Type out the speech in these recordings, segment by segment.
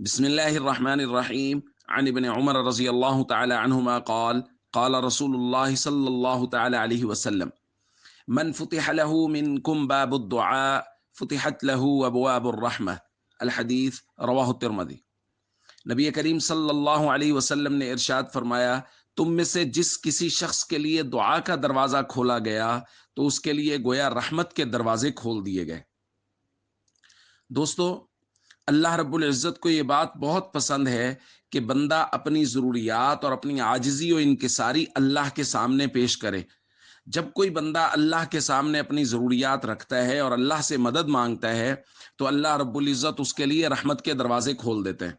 بسم الله الرحمن الرحيم عن ابن عمر رضي الله تعالى عنهما قال رسول الله صلى الله تعالى عليه وسلم من فتح له منكم باب الدعاء فتحت له أبواب الرحمة الحدیث رواہ الترمذی۔ نبی کریم صلی اللہ علیہ وسلم نے ارشاد فرمایا، تم میں سے جس کسی شخص کے لیے دعا کا دروازہ کھولا گیا تو اس کے لیے گویا رحمت کے دروازے کھول دیے گئے۔ دوستو، اللہ رب العزت کو یہ بات بہت پسند ہے کہ بندہ اپنی ضروریات اور اپنی عاجزی و انکساری اللہ کے سامنے پیش کرے۔ جب کوئی بندہ اللہ کے سامنے اپنی ضروریات رکھتا ہے اور اللہ سے مدد مانگتا ہے تو اللہ رب العزت اس کے لیے رحمت کے دروازے کھول دیتے ہیں۔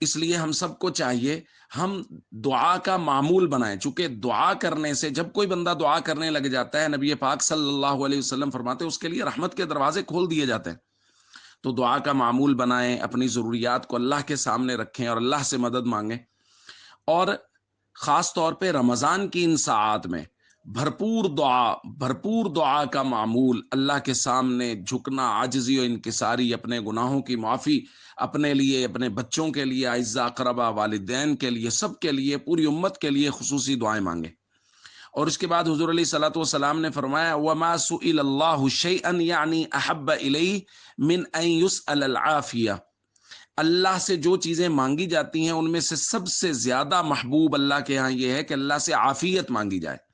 اس لیے ہم سب کو چاہیے ہم دعا کا معمول بنائیں، چونکہ دعا کرنے سے جب کوئی بندہ دعا کرنے لگ جاتا ہے، نبی پاک صلی اللہ علیہ وسلم فرماتے ہیں اس کے لیے رحمت کے دروازے کھول دیے جاتے ہیں۔ تو دعا کا معمول بنائیں، اپنی ضروریات کو اللہ کے سامنے رکھیں اور اللہ سے مدد مانگیں، اور خاص طور پہ رمضان کی ان ساعات میں بھرپور دعا کا معمول، اللہ کے سامنے جھکنا، عاجزی و انکساری، اپنے گناہوں کی معافی، اپنے لیے، اپنے بچوں کے لیے، اعزاء اقربا، والدین کے لیے، سب کے لیے، پوری امت کے لیے خصوصی دعائیں مانگیں۔ اور اس کے بعد حضور علیہ الصلوۃ والسلام نے فرمایا، وَمَا سُئِلَ اللَّهُ شَيْئًا یعنی أَحَبَّ إِلَيْهِ مِنْ أَنْ يُسْأَلَ الْعَافِیَةَ، اللہ سے جو چیزیں مانگی جاتی ہیں ان میں سے سب سے زیادہ محبوب اللہ کے ہاں یہ ہے کہ اللہ سے عافیت مانگی جائے۔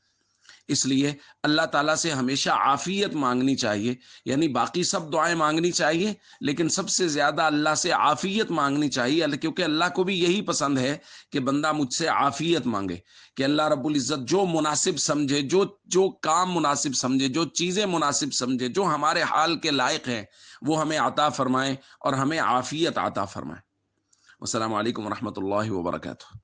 اس لیے اللہ تعالیٰ سے ہمیشہ عافیت مانگنی چاہیے، یعنی باقی سب دعائیں مانگنی چاہیے لیکن سب سے زیادہ اللہ سے عافیت مانگنی چاہیے، کیونکہ اللہ کو بھی یہی پسند ہے کہ بندہ مجھ سے عافیت مانگے، کہ اللہ رب العزت جو مناسب سمجھے، جو کام مناسب سمجھے، جو چیزیں مناسب سمجھے، جو ہمارے حال کے لائق ہیں وہ ہمیں عطا فرمائیں اور ہمیں عافیت عطا فرمائیں۔ السلام علیکم ورحمۃ اللہ وبرکاتہ۔